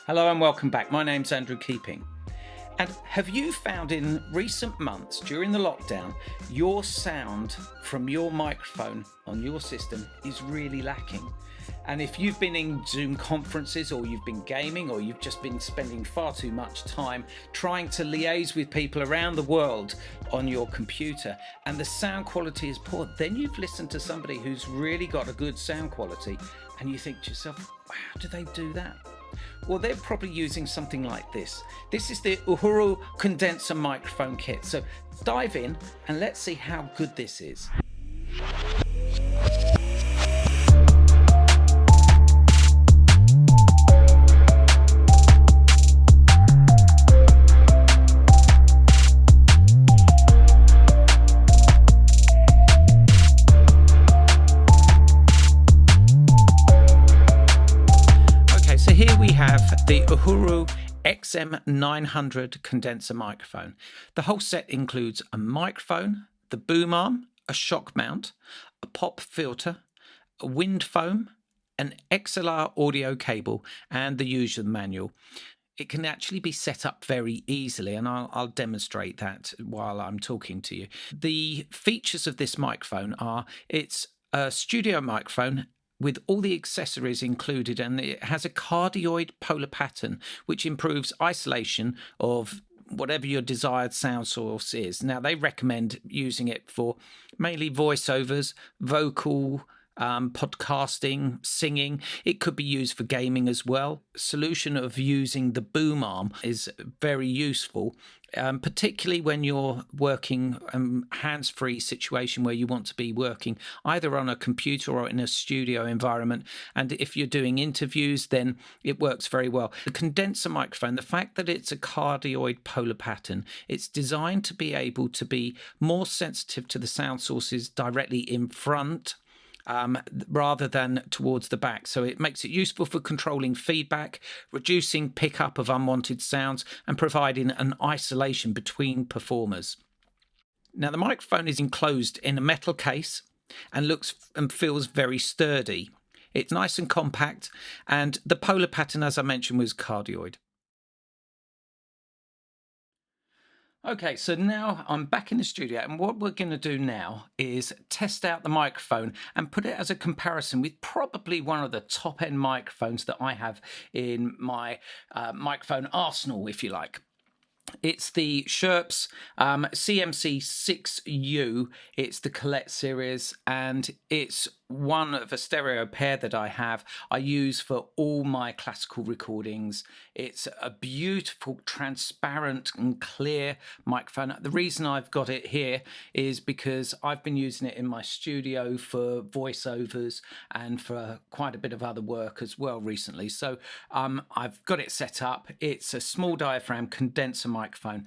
Hello and welcome back. My name's Andrew Keeping. And have you found in recent months during the lockdown, your sound from your microphone on your system is really lacking? And if you've been in Zoom conferences or you've been gaming or you've just been spending far too much time trying to liaise with people around the world on your computer and the sound quality is poor, then you've listened to somebody who's really got a good sound quality and you think to yourself, how do they do that? Well, they're probably using something like this. This is the Uhuru condenser microphone kit. So dive in and let's see how good this is. Here we have the Uhuru XM-900 condenser microphone. The whole set includes a microphone, the boom arm, a shock mount, a pop filter, a wind foam, an XLR audio cable, and the usual manual. It can actually be set up very easily, and I'll demonstrate that while I'm talking to you. The features of this microphone are it's a studio microphone with all the accessories included, and it has a cardioid polar pattern, which improves isolation of whatever your desired sound source is. Now, they recommend using it for mainly voiceovers, vocal, podcasting, singing. It could be used for gaming as well. Solution of using the boom arm is very useful, particularly when you're working hands-free situation where you want to be working either on a computer or in a studio environment. And if you're doing interviews, then it works very well. The condenser microphone, the fact that it's a cardioid polar pattern, it's designed to be able to be more sensitive to the sound sources directly in front rather than towards the back. So it makes it useful for controlling feedback, reducing pickup of unwanted sounds, and providing an isolation between performers. Now, the microphone is enclosed in a metal case and looks and feels very sturdy. It's nice and compact, and the polar pattern, as I mentioned, was cardioid. Okay, so now I'm back in the studio, and what we're going to do now is test out the microphone and put it as a comparison with probably one of the top-end microphones that I have in my microphone arsenal, if you like. It's the Sherps CMC6U. It's the Colette series, and it's one of a stereo pair that I have. I use for all my classical recordings. It's a beautiful, transparent and clear microphone. The reason I've got it here is because I've been using it in my studio for voiceovers and for quite a bit of other work as well recently. So I've got it set up. It's a small diaphragm condenser microphone.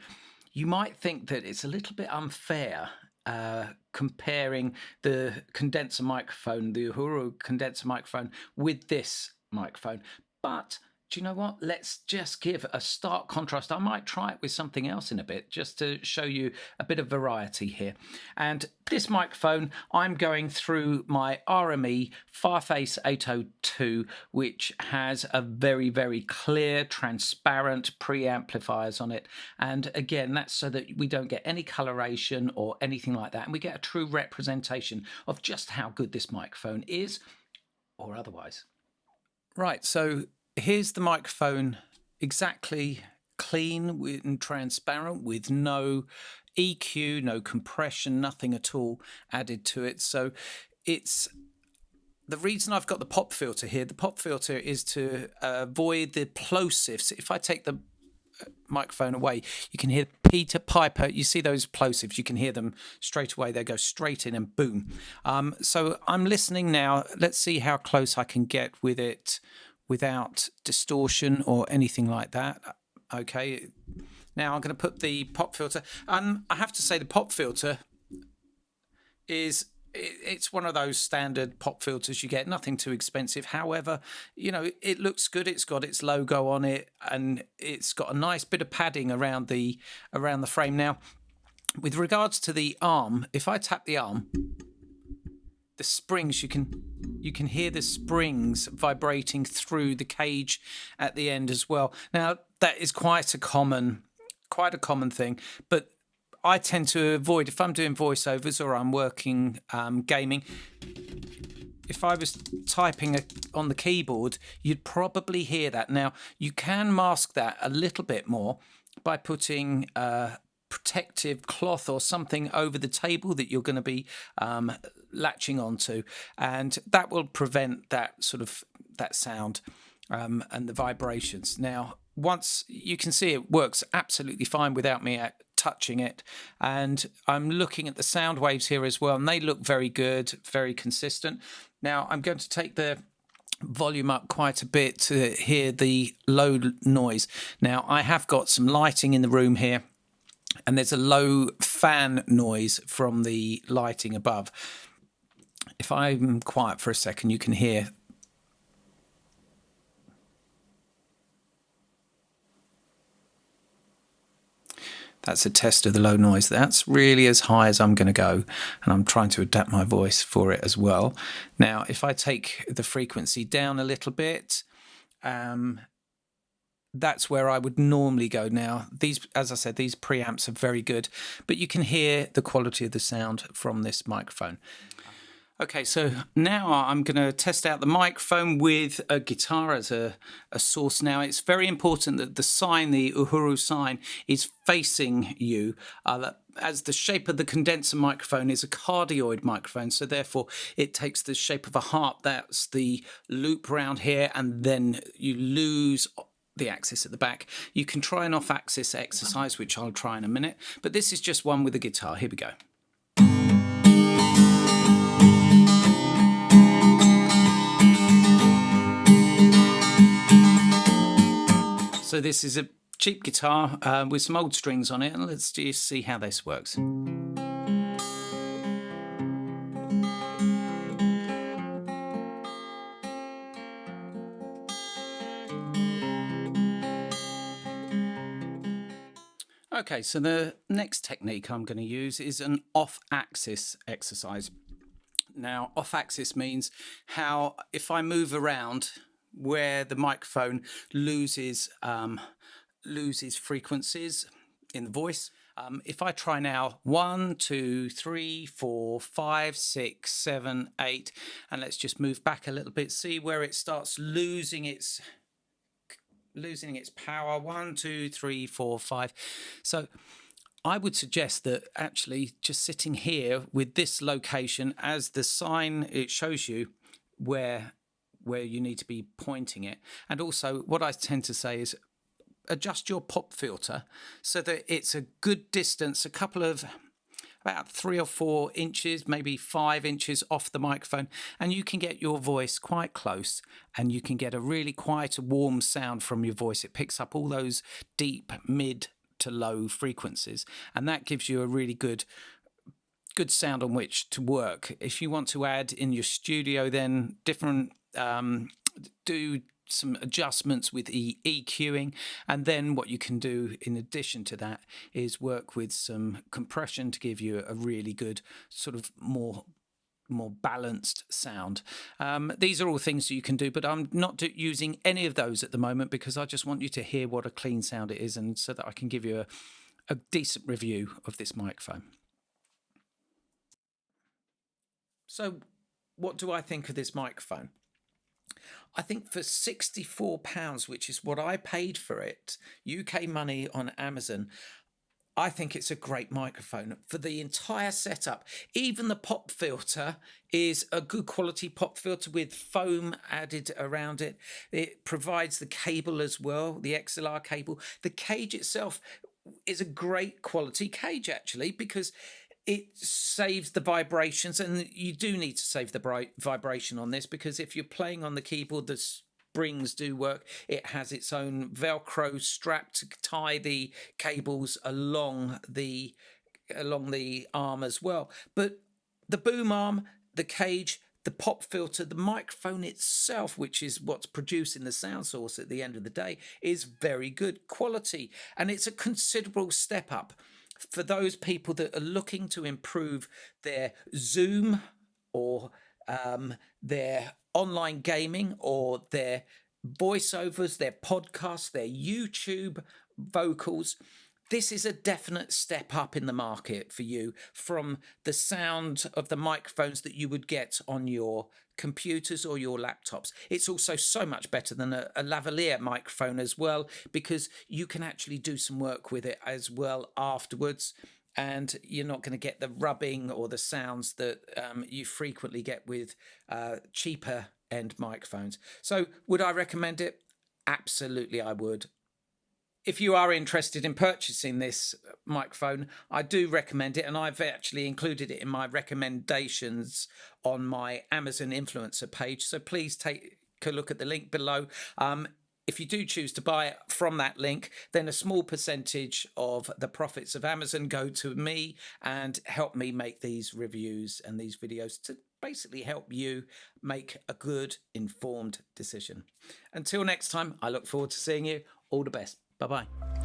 You might think that it's a little bit unfair comparing the condenser microphone, the Uhuru condenser microphone, with this microphone. But do you know what? Let's just give a stark contrast. I might try it with something else in a bit, just to show you a bit of variety here. And this microphone, I'm going through my RME Farface 802, which has a very, very clear, transparent preamplifiers on it. And again, that's so that we don't get any coloration or anything like that. And we get a true representation of just how good this microphone is, or otherwise. Right, so here's the microphone, exactly clean and transparent, with no EQ, no compression, nothing at all added to it. So it's the reason I've got the pop filter here. The pop filter is to avoid the plosives. If I take the microphone away, you can hear Peter Piper. You see those plosives, you can hear them straight away. They go straight in and boom. So I'm listening now. Let's see how close I can get with it without distortion or anything like that. Okay, now I'm going to put the pop filter. I have to say the pop filter it's one of those standard pop filters you get, nothing too expensive. However, you know, it looks good. It's got its logo on it, and it's got a nice bit of padding around the frame. Now, with regards to the arm, if I tap the arm, the springs, you can hear the springs vibrating through the cage at the end as well. Now that is quite a common thing, but I tend to avoid, if I'm doing voiceovers or I'm working gaming, if I was typing on the keyboard, you'd probably hear that. Now, you can mask that a little bit more by putting protective cloth or something over the table that you're going to be latching onto, and that will prevent that sort of that sound and the vibrations. Now, once you can see, it works absolutely fine without me touching it, and I'm looking at the sound waves here as well, and they look very good, very consistent. Now I'm going to take the volume up quite a bit to hear the low noise. Now I have got some lighting in the room here, and there's a low fan noise from the lighting above. If I'm quiet for a second, you can hear. That's a test of the low noise. That's really as high as I'm going to go, and I'm trying to adapt my voice for it as well. Now, if I take the frequency down a little bit, that's where I would normally go. Now, these, as I said, these preamps are very good, but you can hear the quality of the sound from this microphone. Okay, so now I'm going to test out the microphone with a guitar as a source. Now, it's very important that the sign, the Uhuru sign, is facing you, as the shape of the condenser microphone is a cardioid microphone, so therefore it takes the shape of a heart. That's the loop round here, and then you lose the axis at the back. You can try an off-axis exercise, which I'll try in a minute, but this is just one with the guitar. Here we go. So this is a cheap guitar with some old strings on it, and let's just see how this works. Okay, so the next technique I'm going to use is an off-axis exercise. Now, off-axis means how, if I move around where the microphone loses frequencies in the voice. If I try now 1, 2, 3, 4, 5, 6, 7, 8, and let's just move back a little bit, see where it starts losing its power. 1, 2, 3, 4, 5. So I would suggest that actually just sitting here with this location as the sign, it shows you where you need to be pointing it. And also what I tend to say is adjust your pop filter so that it's a good distance, a couple of about 3 or 4 inches, maybe 5 inches off the microphone, and you can get your voice quite close, and you can get a really quite a warm sound from your voice. It picks up all those deep mid to low frequencies, and that gives you a really good sound on which to work. If you want to add in your studio, then different do some adjustments with EQing, and then what you can do in addition to that is work with some compression to give you a really good sort of more balanced sound. These are all things that you can do, but I'm not using any of those at the moment because I just want you to hear what a clean sound it is, and so that I can give you a decent review of this microphone. So what do I think of this microphone? I think for £64, which is what I paid for it, UK money on Amazon, I think it's a great microphone for the entire setup. Even the pop filter is a good quality pop filter with foam added around it. It provides the cable as well, the XLR cable. The cage itself is a great quality cage actually, because it saves the vibrations, and you do need to save the vibration on this, because if you're playing on the keyboard, the springs do work. It has its own Velcro strap to tie the cables along the arm as well. But the boom arm, the cage, the pop filter, the microphone itself, which is what's producing the sound source at the end of the day, is very good quality, and it's a considerable step up for those people that are looking to improve their zoom or their online gaming or their voiceovers, their podcasts, their YouTube vocals. This is a definite step up in the market for you from the sound of the microphones that you would get on your computers or your laptops. It's also so much better than a lavalier microphone as well, because you can actually do some work with it as well afterwards. And you're not going to get the rubbing or the sounds that you frequently get with cheaper end microphones. So, would I recommend it? Absolutely, I would. If you are interested in purchasing this microphone, I do recommend it, and I've actually included it in my recommendations on my Amazon influencer page. So please take a look at the link below. If you do choose to buy it from that link, then a small percentage of the profits of Amazon go to me and help me make these reviews and these videos to basically help you make a good, informed decision. Until next time, I look forward to seeing you. All the best. Bye bye.